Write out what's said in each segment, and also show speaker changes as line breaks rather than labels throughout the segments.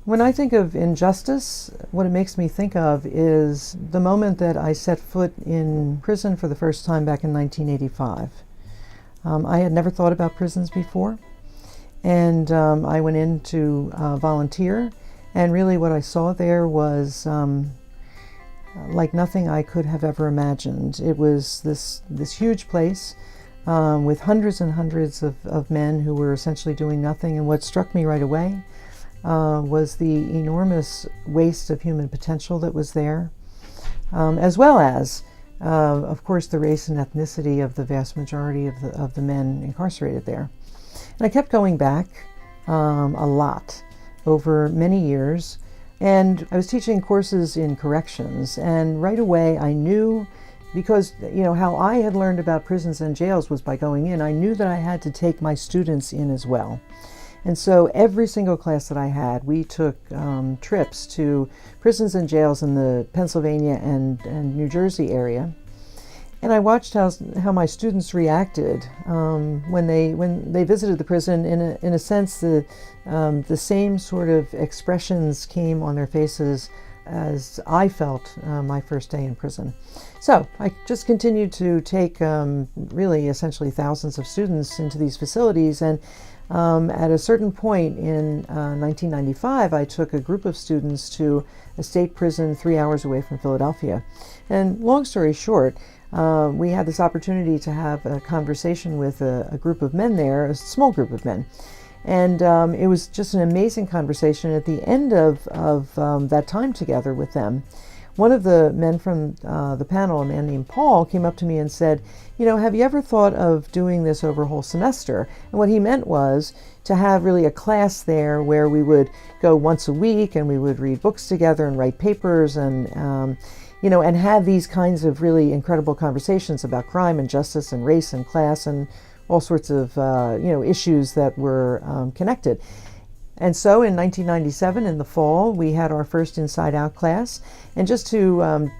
When I think of injustice, what it makes me think of is the moment that I set foot in prison for the first time back in 1985. I had never thought about prisons before, and I went in to volunteer, and really what I saw there was like nothing I could have ever imagined. It was this huge place with hundreds and hundreds of men who were essentially doing nothing, and what struck me right away was the enormous waste of human potential that was there, as well as, of course, the race and ethnicity of the vast majority of the men incarcerated there. And I kept going back a lot over many years, and I was teaching courses in corrections, and right away I knew, because how I had learned about prisons and jails was by going in, I knew that I had to take my students in as well. And so every single class that I had, we took trips to prisons and jails in the Pennsylvania and New Jersey area. And I watched how my students reacted when they visited the prison. In a sense, the same sort of expressions came on their faces as I felt my first day in prison. So I just continued to take really essentially thousands of students into these facilities, and at a certain point in 1995, I took a group of students to a state prison 3 hours away from Philadelphia. And long story short, we had this opportunity to have a conversation with a group of men there, a small group of men. And it was just an amazing conversation. At the end of that time together with them, one of the men from the panel, a man named Paul, came up to me and said, have you ever thought of doing this over a whole semester? And what he meant was to have really a class there where we would go once a week and we would read books together and write papers and and have these kinds of really incredible conversations about crime and justice and race and class and all sorts of issues that were connected. And so in 1997, in the fall, we had our first Inside Out class. And just to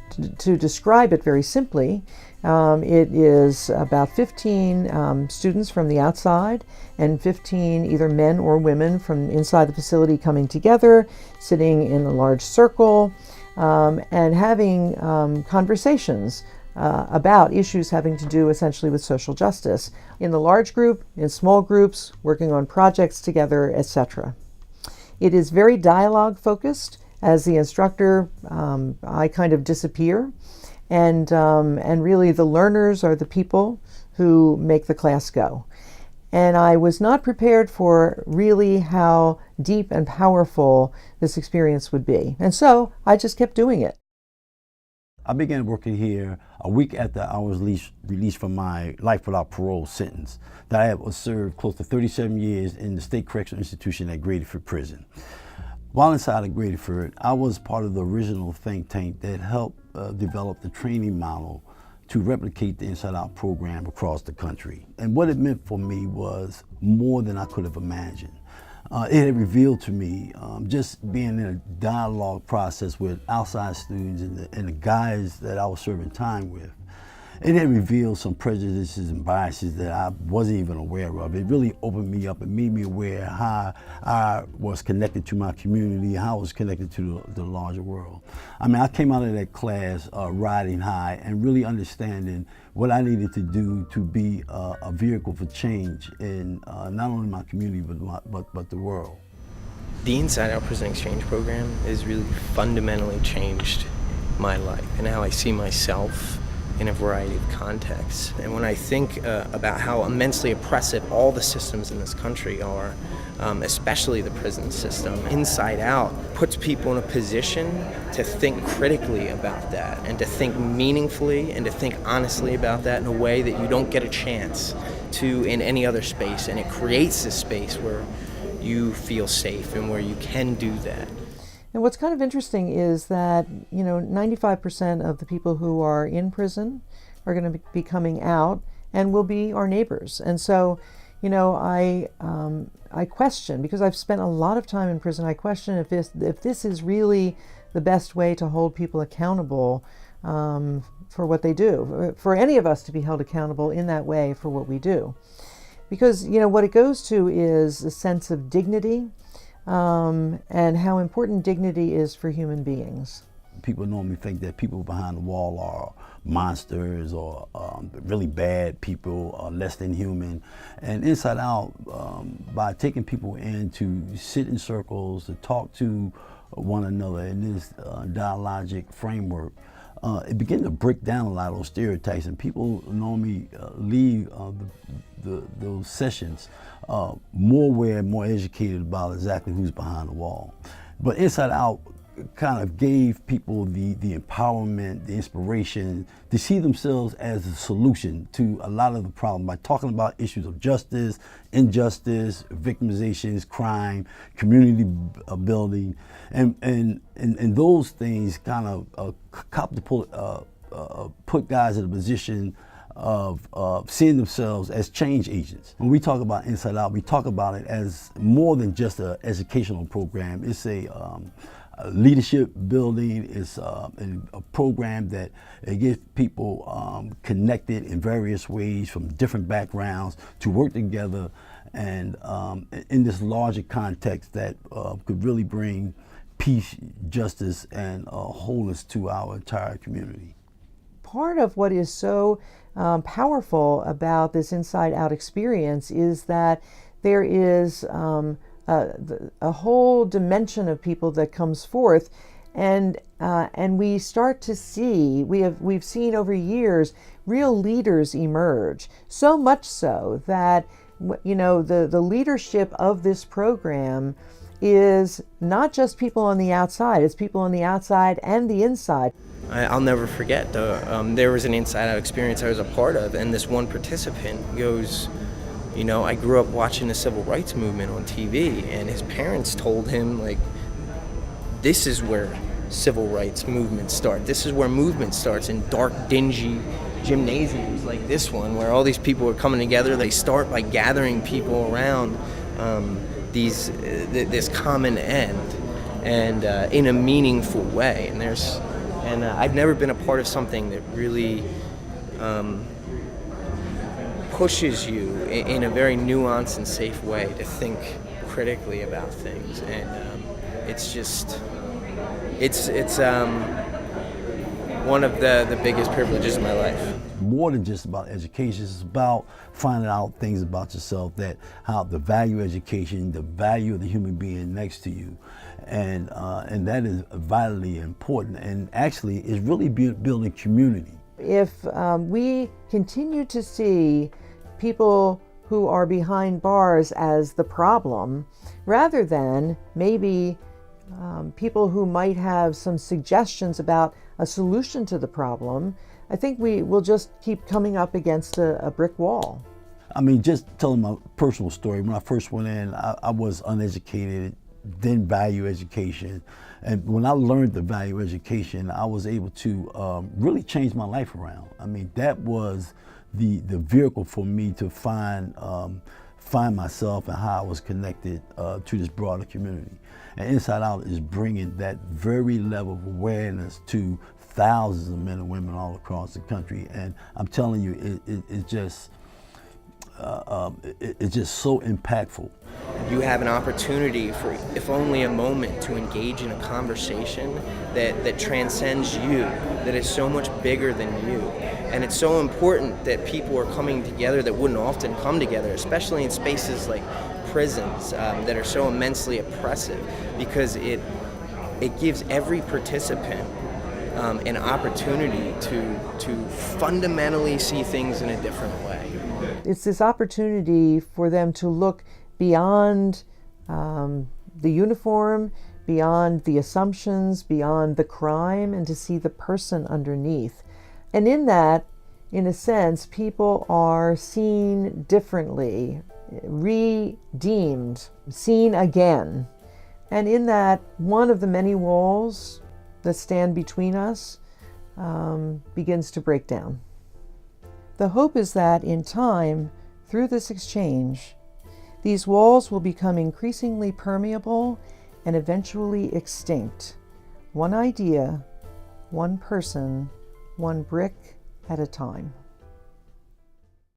describe it very simply, it is about 15 students from the outside and 15 either men or women from inside the facility coming together, sitting in a large circle, and having conversations about issues having to do essentially with social justice in the large group, in small groups, working on projects together, etc. It is very dialogue focused. As the instructor, I kind of disappear, and really the learners are the people who make the class go. And I was not prepared for really how deep and powerful this experience would be. And so I just kept doing it.
I began working here a week after I was released from my life without parole sentence that I had served close to 37 years in the State Correctional Institution at Gradyford Prison. While inside of Gradyford, I was part of the original think tank that helped develop the training model to replicate the Inside Out program across the country. And what it meant for me was more than I could have imagined. It had revealed to me, just being in a dialogue process with outside students and the guys that I was serving time with, it had revealed some prejudices and biases that I wasn't even aware of. It really opened me up and made me aware how I was connected to my community, how I was connected to the larger world. I mean, I came out of that class riding high and really understanding what I needed to do to be a vehicle for change in not only my community, but the world.
The Inside Out Prison Exchange Program has really fundamentally changed my life and how I see myself in a variety of contexts. And when I think about how immensely oppressive all the systems in this country are, especially the prison system, Inside Out puts people in a position to think critically about that and to think meaningfully and to think honestly about that in a way that you don't get a chance to in any other space. And it creates this space where you feel safe and where you can do that.
And what's kind of interesting is that, 95% of the people who are in prison are going to be coming out and will be our neighbors. And so, I question, because I've spent a lot of time in prison, I question if this is really the best way to hold people accountable for what they do, for any of us to be held accountable in that way for what we do. Because, what it goes to is a sense of dignity, and how important dignity is for human beings.
People normally think that people behind the wall are monsters or really bad people or less than human. And Inside Out, by taking people in to sit in circles, to talk to one another in this dialogic framework, it began to break down a lot of those stereotypes, and people normally leave those sessions more aware, more educated about exactly who's behind the wall. But Inside Out kind of gave people the empowerment, the inspiration to see themselves as a solution to a lot of the problem by talking about issues of justice, injustice, victimizations, crime, community building, and those things kind of put guys in a position of seeing themselves as change agents. When we talk about Inside Out, we talk about it as more than just an educational program. It's a leadership building. Is a program that it gets people connected in various ways from different backgrounds to work together, and in this larger context that could really bring peace, justice, and wholeness to our entire community.
Part of what is so powerful about this Inside Out experience is that there is a whole dimension of people that comes forth, and we start to see, we've seen over years real leaders emerge, so much so that the leadership of this program is not just people on the outside, it's people on the outside and the inside.
I'll never forget, there was an Inside Out experience I was a part of, and this one participant goes, I grew up watching the civil rights movement on TV, and his parents told him, this is where civil rights movements start. This is where movement starts, in dark, dingy gymnasiums like this one, where all these people are coming together. They start by gathering people around this common end, and in a meaningful way. And I've never been a part of something that really pushes you in a very nuanced and safe way to think critically about things, and it's one of the biggest privileges of my life.
More than just about education, it's about finding out things about yourself, how the value of education, the value of the human being next to you, and that is vitally important, and actually is really building community.
If we continue to see people who are behind bars as the problem, rather than maybe people who might have some suggestions about a solution to the problem, I think we will just keep coming up against a brick wall.
I mean, just telling my personal story, when I first went in, I was uneducated, didn't value education. And when I learned the value of education, I was able to really change my life around. I mean, that was the vehicle for me to find myself and how I was connected to this broader community. And Inside Out is bringing that very level of awareness to thousands of men and women all across the country. And I'm telling you, it's just so impactful.
You have an opportunity for, if only a moment, to engage in a conversation that transcends you, that is so much bigger than you. And it's so important that people are coming together that wouldn't often come together, especially in spaces like prisons that are so immensely oppressive, because it gives every participant an opportunity to fundamentally see things in a different way.
It's this opportunity for them to look beyond the uniform, beyond the assumptions, beyond the crime, and to see the person underneath. And in that, in a sense, people are seen differently, redeemed, seen again. And in that, one of the many walls that stand between us begins to break down. The hope is that in time, through this exchange, these walls will become increasingly permeable and eventually extinct. One idea, one person, one brick at a time.